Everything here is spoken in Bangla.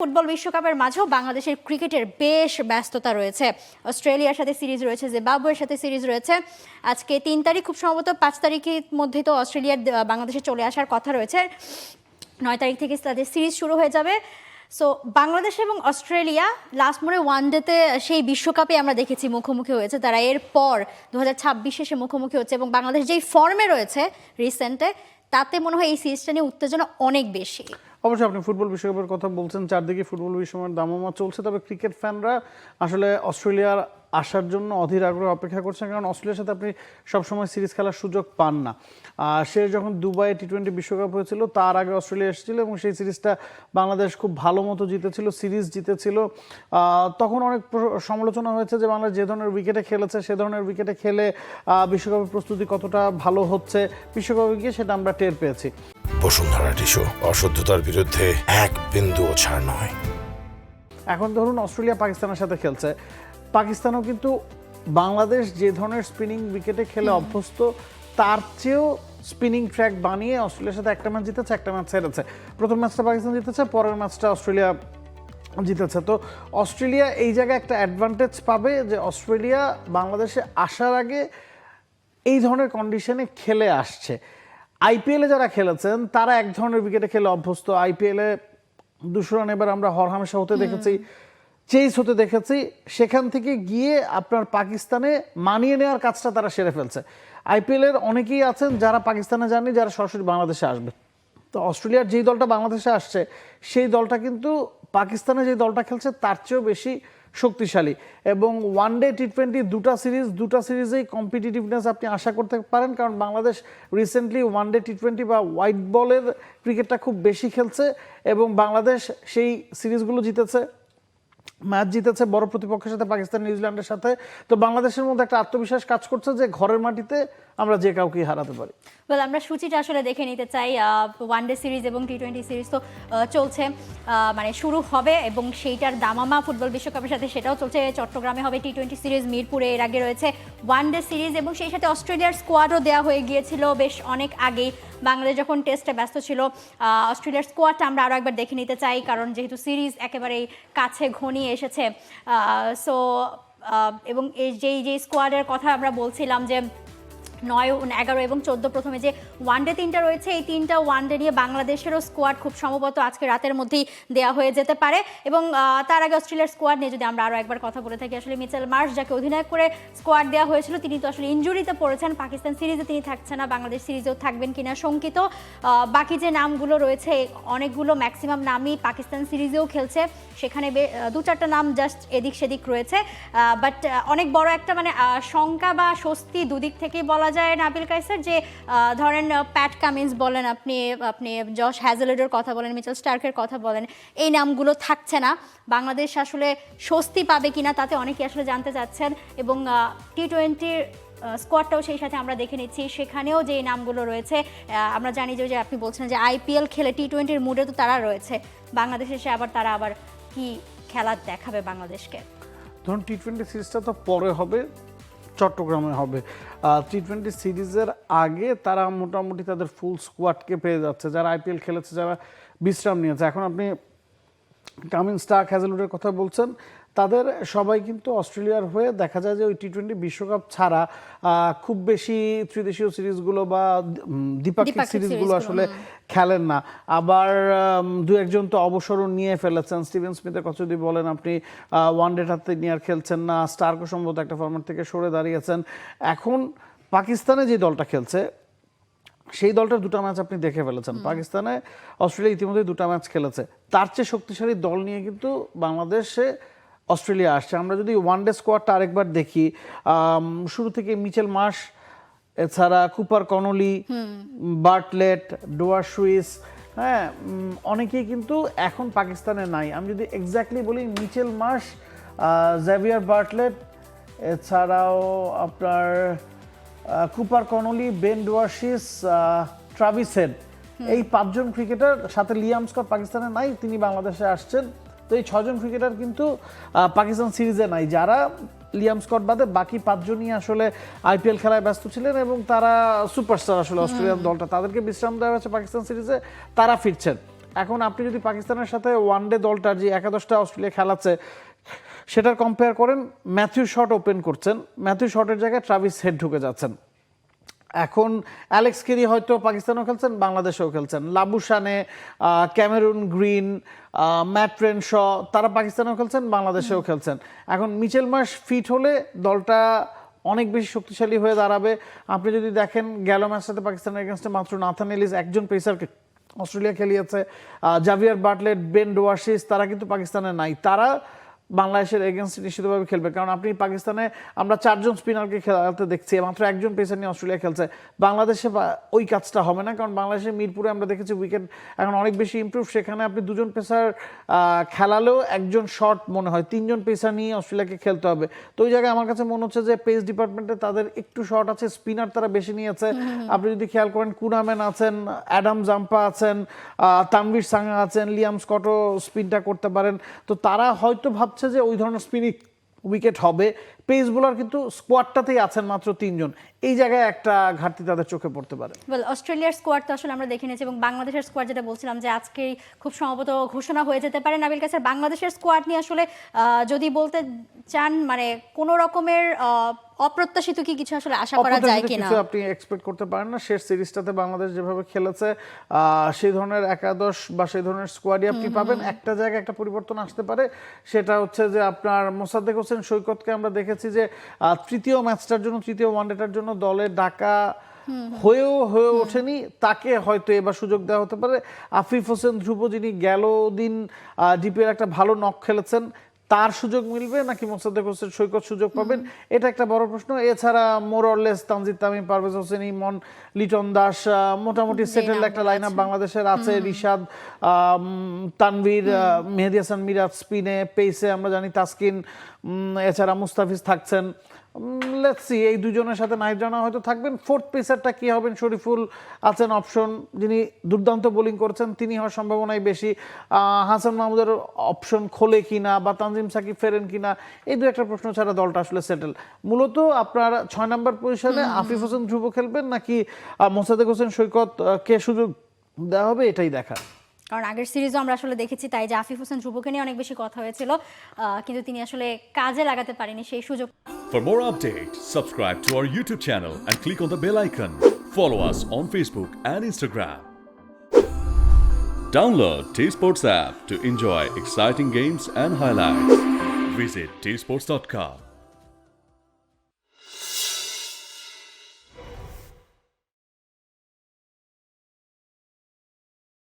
ফুটবল বিশ্বকাপের মাঝেও বাংলাদেশের ক্রিকেটের বেশ ব্যস্ততা রয়েছে। অস্ট্রেলিয়ার সাথে সিরিজ রয়েছে, জিম্বাবুয়ের সাথে সিরিজ রয়েছে। আজকে 3 তারিখ, খুব সম্ভবত 5 তারিখের মধ্যে তো অস্ট্রেলিয়ার বাংলাদেশে চলে আসার কথা রয়েছে। 9 তারিখ থেকে তাদের সিরিজ শুরু হয়ে যাবে। সো বাংলাদেশ এবং অস্ট্রেলিয়া লাস্ট মনে ওয়ানডেতে সেই বিশ্বকাপে আমরা দেখেছি মুখোমুখি হয়েছে তারা। এরপর 2026 সে মুখোমুখি হচ্ছে এবং বাংলাদেশ যেই ফর্মে রয়েছে রিসেন্টে, তাতে মনে হয় এই সিরিজটা নিয়ে উত্তেজনা অনেক বেশি। অবশ্যই আপনি ফুটবল বিশ্বকাপের কথা বলছেন, চারদিকে ফুটবল বিশ্বকাপের দামামা চলছে। তবে ক্রিকেট ফ্যানরা আসলে অস্ট্রেলিয়ার আসার জন্য অধীর আগ্রহে অপেক্ষা করছেন, কারণ অস্ট্রেলিয়ার সাথে আপনি সবসময় সিরিজ খেলার সুযোগ পান না। সে যখন দুবাই টি-20 বিশ্বকাপ হয়েছিল তার আগে অস্ট্রেলিয়া এসেছিল এবং সেই সিরিজটা বাংলাদেশ খুব ভালো মতো জিতেছিল, সিরিজ জিতেছিল। তখন অনেক সমালোচনা হয়েছে যে বাংলাদেশ যে ধরনের উইকেটে খেলেছে সে ধরনের উইকেটে খেলে বিশ্বকাপের প্রস্তুতি কতটা ভালো হচ্ছে, বিশ্বকাপে গিয়ে সেটা আমরা টের পেয়েছি। বসুন্ধরা টিস্যু, অশুদ্ধতার বিরুদ্ধে এক বিন্দুও ছাড় নয়। এখন ধরুন অস্ট্রেলিয়া পাকিস্তানের সাথে খেলছে, পাকিস্তানও কিন্তু বাংলাদেশ যে ধরনের স্পিনিং উইকেটে খেলে অভ্যস্ত তার চেয়েও স্পিনিং ট্র্যাক বানিয়ে অস্ট্রেলিয়ার সাথে একটা ম্যাচ জিতেছে, একটা ম্যাচ হেরেছে। প্রথম ম্যাচটা পাকিস্তান জিতেছে, পরের ম্যাচটা অস্ট্রেলিয়া জিতেছে। তো অস্ট্রেলিয়া এই জায়গায় একটা অ্যাডভান্টেজ পাবে যে অস্ট্রেলিয়া বাংলাদেশে আসার আগে এই ধরনের কন্ডিশনে খেলে আসছে। আইপিএলে যারা খেলেছেন তারা এক ধরনের উইকেটে খেলে অভ্যস্ত। আইপিএলে 200 রান এবার আমরা হরহামেশা হতে দেখেছি, চেস হতে দেখেছি। সেখান থেকে গিয়ে আপনার পাকিস্তানে মানিয়ে নেওয়ার কাজটা তারা সেরে ফেলছে। আইপিএলের অনেকেই আছেন যারা পাকিস্তানে যাননি, যারা সরাসরি বাংলাদেশে আসবে। তো অস্ট্রেলিয়ার যেই দলটা বাংলাদেশে আসছে সেই দলটা কিন্তু পাকিস্তানে যে দলটা খেলছে তার চেয়েও বেশি শক্তিশালী। এবং ওয়ানডে টি-20 দুটা সিরিজেই কম্পিটিটিভনেস আপনি আশা করতে পারেন, কারণ বাংলাদেশ রিসেন্টলি ওয়ানডে টি-20 বা হোয়াইট বলের ক্রিকেটটা খুব বেশি খেলছে এবং বাংলাদেশ সেই সিরিজগুলো জিতেছে, ম্যাচ জিতেছে বড় প্রতিপক্ষের সাথে, পাকিস্তান, নিউজিল্যান্ডের সাথে। তো বাংলাদেশের মধ্যে একটা আত্মবিশ্বাস কাজ করছে যে ঘরের মাটিতে আমরা যে কাউকেই হারাতে পারি। আমরা সূচিটা আসলে দেখে নিতে চাই। ওয়ানডে সিরিজ এবং টি-20 সিরিজ তো চলছে, মানে শুরু হবে এবং সেইটার দামামা ফুটবল বিশ্বকাপের সাথে সেটাও চলছে। চট্টগ্রামে হবে টি-20 সিরিজ, মিরপুরে এর আগে রয়েছে ওয়ানডে সিরিজ এবং সেই সাথে অস্ট্রেলিয়ার স্কোয়াডও দেওয়া হয়ে গিয়েছিল বেশ অনেক আগেই। বাংলাদেশ যখন টেস্টে ব্যস্ত ছিল, অস্ট্রেলিয়ার স্কোয়াডটা আমরা আরও একবার দেখে নিতে চাই, কারণ যেহেতু সিরিজ একেবারেই কাছে ঘনিয়ে এসেছে। এবং এই যেই স্কোয়াডের কথা আমরা বলছিলাম যে 9, 11 এবং 14 প্রথমে যে ওয়ানডে 3টা রয়েছে, এই 3টা ওয়ানডে নিয়ে বাংলাদেশেরও স্কোয়াড খুব সম্ভবত আজকে রাতের মধ্যেই দেওয়া হয়ে যেতে পারে। এবং তার আগে অস্ট্রেলিয়ার স্কোয়াড নিয়ে যদি আমরা আরও একবার কথা বলে থাকি, আসলে মিচেল মার্শ যাকে অধিনায়ক করে স্কোয়াড দেওয়া হয়েছিল তিনি তো আসলে ইনজুরিতে পড়েছেন, পাকিস্তান সিরিজে তিনি থাকছেন না, বাংলাদেশ সিরিজেও থাকবেন কিনা শঙ্কিত। বাকি যে নামগুলো রয়েছে অনেকগুলো, ম্যাক্সিমাম নামই পাকিস্তান সিরিজেও খেলছে, সেখানে 2-4টা নাম জাস্ট এদিক সেদিক রয়েছে। বাট অনেক বড় একটা মানে শঙ্কা বা স্বস্তি দুদিক থেকেই বলা যায় নাবিল কায়সার, যে ধরেন প্যাট কামিন্স বলেন, আপনি জশ হ্যাজেলউডের কথা বলেন, মিচেল স্টার্কের কথা বলেন, এই নামগুলো থাকছে না। বাংলাদেশ আসলে স্বস্তি পাবে কিনা তাতে অনেকেই আসলে জানতে চাচ্ছেন। এবং টি-20 স্কোয়াডটাও সেই সাথে আমরা দেখে নিচ্ছি, সেখানেও যে নামগুলো রয়েছে আমরা জানি যে আপনি বলছেন যে আইপিএল খেলে টি-20 মুডে তো তারা রয়েছে, বাংলাদেশে এসে তারা আবার কি খেলা দেখাবে বাংলাদেশকে। ধরুন টি-20 সিরিজটা তো পরে হবে, চট্টগ্রামে হবে। টি-20 সিরিজের আগে তারা মোটামুটি তাদের ফুল স্কোয়াডকে পেয়ে যাচ্ছে, যারা আইপিএল খেলেছে, যারা বিশ্রাম নিয়েছে। এখন আপনি কামিন্স, স্টার্ক, হ্যাজেলউডের কথা বলছেন, তাদের সবাই কিন্তু অস্ট্রেলিয়ার হয়ে দেখা যায় যে ওই টি-20 বিশ্বকাপ ছাড়া খুব বেশি ত্রিদেশীয় সিরিজগুলো বা দ্বিপাক্ষিক সিরিজগুলো আসলে খেলেন না। আবার 2-1জন তো অবসরও নিয়ে ফেলেছেন। স্টিভেন স্মিথের কথা যদি বলেন, আপনি ওয়ানডেটাতে নিয়ে আর খেলছেন না, স্টার্কও সম্ভবত একটা ফরম্যাট থেকে সরে দাঁড়িয়েছেন। এখন পাকিস্তানে যে দলটা খেলছে সেই দলটার 2টা ম্যাচ আপনি দেখে ফেলেছেন। পাকিস্তানে অস্ট্রেলিয়া ইতিমধ্যে 2টা ম্যাচ খেলেছে, তার চেয়ে শক্তিশালী দল নিয়ে কিন্তু বাংলাদেশে অস্ট্রেলিয়া আসছে। আমরা যদি ওয়ানডে স্কোয়াডটা আরেকবার দেখি, শুরু থেকে মিচেল মার্শ, এছাড়া কুপার কনলি, বার্টলেট, ডোয়ার সুইস, হ্যাঁ, অনেকেই কিন্তু এখন পাকিস্তানে নাই। আমি যদি এক্স্যাক্টলি বলি, মিচেল মার্শ, জেভিয়ার বার্টলেট, এছাড়াও আপনার Cooper Connolly, Ben Dwarshuis, Travis Head, এই 5জন ক্রিকেটার, সাথে লিয়াম স্কট পাকিস্তানে নাই, তিনি বাংলাদেশে আসছেন। তো এই 6জন ক্রিকেটার কিন্তু পাকিস্তান সিরিজে নাই, যারা লিয়াম স্কট বাদে বাকি 5জনই আসলে আইপিএল খেলায় ব্যস্ত ছিলেন এবং তারা সুপারস্টার আসলে অস্ট্রেলিয়ান দলটা, তাদেরকে বিশ্রাম দেওয়া হয়েছে পাকিস্তান সিরিজে, তারা ফিরছেন। এখন আপনি যদি পাকিস্তানের সাথে ওয়ানডে দলটার যে একাদশটা অস্ট্রেলিয়া খেলাচ্ছে সেটার কম্পেয়ার করেন, ম্যাথিউ শট ওপেন করছেন, ম্যাথিউ শটের জায়গায় ট্রাভিস হেড ঢুকে যাচ্ছেন। এখন অ্যালেক্স কেরি হয়তো পাকিস্তানেও খেলছেন, বাংলাদেশেও খেলছেন, Labuschagne, Cameron Green, Matt Renshaw, তারা পাকিস্তানেও খেলছেন, বাংলাদেশেও খেলছেন। এখন মিচেল মার্শ ফিট হলে দলটা অনেক বেশি শক্তিশালী হয়ে দাঁড়াবে। আপনি যদি দেখেন গেল ম্যাচটাতে পাকিস্তানের এগেনস্টে মাত্র নাথান এলিস একজন পেসারকে অস্ট্রেলিয়া খেলিয়েছে, জাভিয়ার বাটলেট, বেন ডোয়াশিস, তারা কিন্তু পাকিস্তানে নাই। তারা বাংলাদেশের এগেনস্টে নিশ্চিতভাবে খেলবে, কারণ আপনি পাকিস্তানে আমরা 4 জন স্পিনারকে খেলাতে দেখছি, মাত্র একজন পেসার নিয়ে অস্ট্রেলিয়া খেলছে। বাংলাদেশে ওই কাজটা হবে না, কারণ বাংলাদেশের মিরপুরে আমরা দেখেছি উইকেট এখন অনেক বেশি ইমপ্রুভ, সেখানে আপনি 2 জন পেসার খেলালেও একজন শর্ট মনে হয়, 3 জন পেসার নিয়ে অস্ট্রেলিয়াকে খেলতে হবে। তো ওই জায়গায় আমার কাছে মনে হচ্ছে যে পেস ডিপার্টমেন্টে তাদের একটু শর্ট আছে, স্পিনার তারা বেশি নিয়েছে। আপনি যদি খেয়াল করেন কুনাম্যান আছেন, অ্যাডাম জাম্পা আছেন, তানভীর সাঙ্গা আছেন, লিয়াম স্কটও স্পিনটা করতে পারেন। তো তারা হয়তো ভাবছে যে ওই ধরনের স্পিনিং উইকেট হবে। পেস বোলার কিন্তু স্কোয়াডটাতেই আছেন মাত্র 3 জন, এই জায়গায় একটা ঘাটতি তাদের চোখে পড়তে পারে। অস্ট্রেলিয়ার স্কোয়াড তো আসলে আমরা দেখে নিয়েছি, এবং বাংলাদেশের স্কোয়াড যেটা বলছিলাম যে আজকেই খুব সম্ভবত ঘোষণা হয়ে যেতে পারে। নাবিল কাসের বাংলাদেশের স্কোয়াড নিয়ে আসলে যদি বলতে চান, মানে কোনো রকমের অপ্রত্যাশিত কি কিছু আসলে আশা করা যায় কিনা? কিছু আপনি এক্সপেক্ট করতে পারেন না। শেষ সিরিজটাতে বাংলাদেশ যেভাবে খেলেছে সেই ধরনের একাদশ বা সেই ধরনের স্কোয়াডই আপনি পাবেন। একটা জায়গায় একটা পরিবর্তন আসতে পারে, সেটা হচ্ছে যে আপনার মোসাদ্দেক হোসেন সৈকতকে আমরা দেখেছি যে তৃতীয় ম্যাচটার জন্য, তৃতীয় ওয়ানডেটার জন্য দলে ডাকা হয়ে ওঠেনি, তাকে হয়তো এবার সুযোগ দেওয়া হতে পারে। আফিফ হোসেন ধ্রুব, যিনি গেল দিন ডিপিএল একটা ভালো নক খেলেছেন, তার সুযোগ মিলবে নাকি মোসাদ্দেক হোসেন সৈকত সুযোগ পাবেন, এটা একটা বড় প্রশ্ন। এছাড়া মোরলেস তানজিদ তামিম, পারভেজ হোসেন ইমন, লিটন দাস, মোটামুটি সেটেল একটা লাইন আপ বাংলাদেশের আছে। রিশাদ, তানভীর, মেহেদী হাসান মিরাজ স্পিনে, পেসে আমরা জানি তাসকিন, এছাড়া মুস্তাফিজ থাকছেন। লেটস সি, এই দুজনের সাথে নাহিদ রানা হয়তো থাকবেন। ফোর্থ পেসারটা কি হবেন? শরীফুল আছেন অপশন, যিনি দুর্দান্ত বোলিং করছেন, তিনি হওয়ার সম্ভাবনাই বেশি। হাসান মাহমুদের অপশন খোলে কিনা, বা তানজিম সাকিব ফেরেন কিনা, এই দু একটা প্রশ্ন ছাড়া দলটা আসলে সেটেল। মূলত আপনার 6 নম্বর পজিশনে আফিফ হোসেন ধ্রুব খেলবেন নাকি মোসাদ্দেক হোসেন সৈকত কে সুযোগ দেওয়া হবে, এটাই দেখা। কারণ আগের সিরিজও আমরা আসলে দেখেছি তাই যে আফিফ হোসেন ধ্রুবকে নিয়ে অনেক বেশি কথা হয়েছিল, কিন্তু তিনি আসলে কাজে লাগাতে পারেনি সেই সুযোগ। For more updates, subscribe to our YouTube channel and click on the bell icon. Follow us on Facebook and Instagram. Download T-Sports app to enjoy exciting games and highlights. Visit tsports.com.